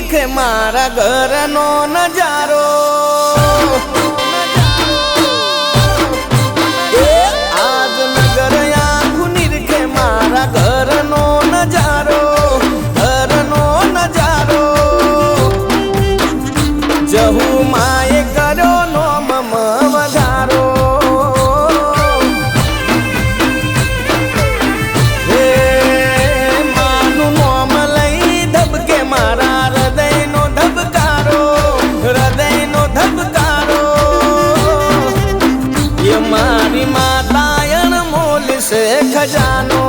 નિરખે મારા ઘરનો નજારો આજ નગર આખું નિરખે મારા ઘરનો નજારો જહુ માએ કર્યો નોમ વધારો હે માનું નોમ લઈ ધબકે મારા હૃદયનો ધબકારો એ મારી માતાયણ મોલ છે ખજાનો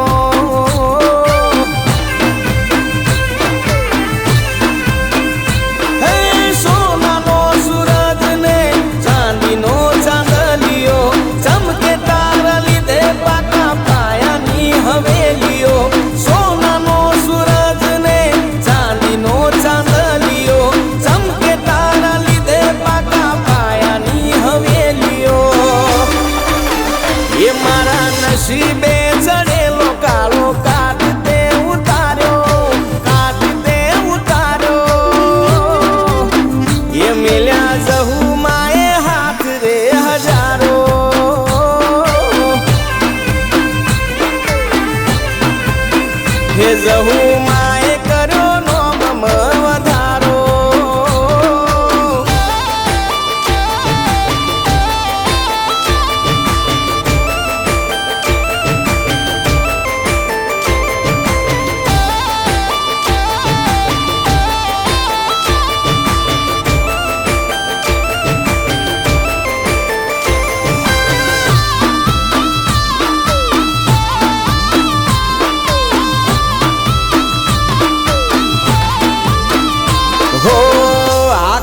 નસીબે ચડેલો કાળો કાટ તે ઉતાર્યો એ મિલ્યા જહુ માએ હાથ રે હજારો હે જહુ માએ કર્યો નોમ વધારો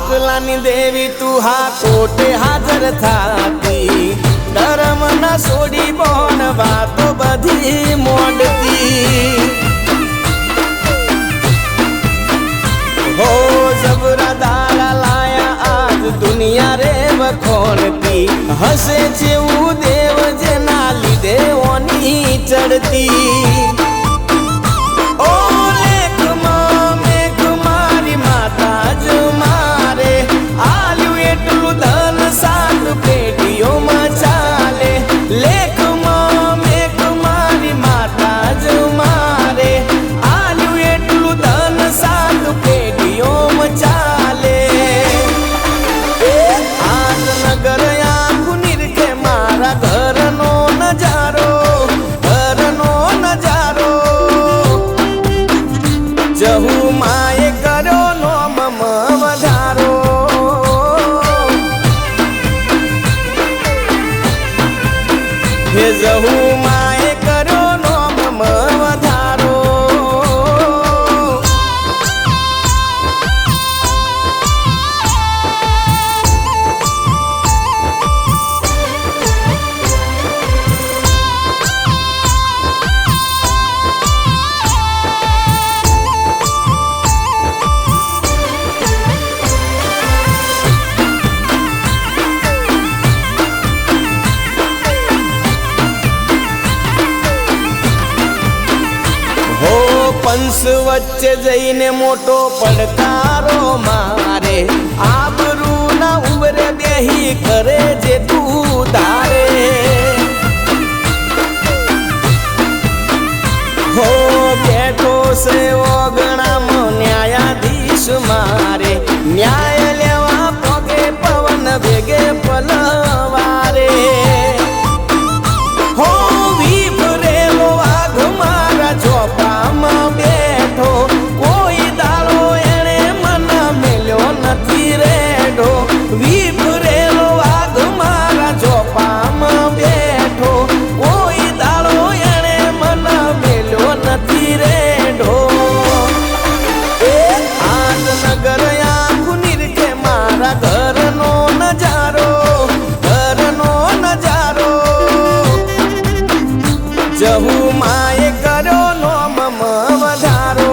આકલાની દેવી તું હા કોટે હાજર થાતી ધર્મ ના છોડી બોન વાતો બધી મોડતી હો જબરા દાડા લાયા આજ દુનિયા રે વખોણતી હસે જેવું દેવ જેના લીધે ઓની ચડતી જહુ માએ કર્યો નોમ વધારો હે જહુ માએ કર્યો નોમ વધારો પંસ વચ્ચે જઈને મોટો પડકારો મારે આબરૂ ના ઉંબરે બેહી કરે જે તું ધારે હો બેઠો છે ઓગણામાં ન્યાયાધીશ મારે ન્યાય લેવા પગે પવન વેગે પલવારે હો વિભરેલો વાઘ મારા ચોપામાં બેઠો કોઈ દાડો એણે મન મેલ્યો નથી રેડો વિભરેલો વાઘ મારા ચોપામાં બેઠો કોઈ દાડો એણે મન મેલ્યો નથી રેડો એ આજ નગર આખું નિરખે મારા ઘરનો નજારો જહુ માએ કર્યો નોમ વધારો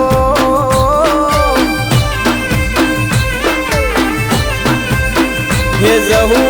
હે જહુ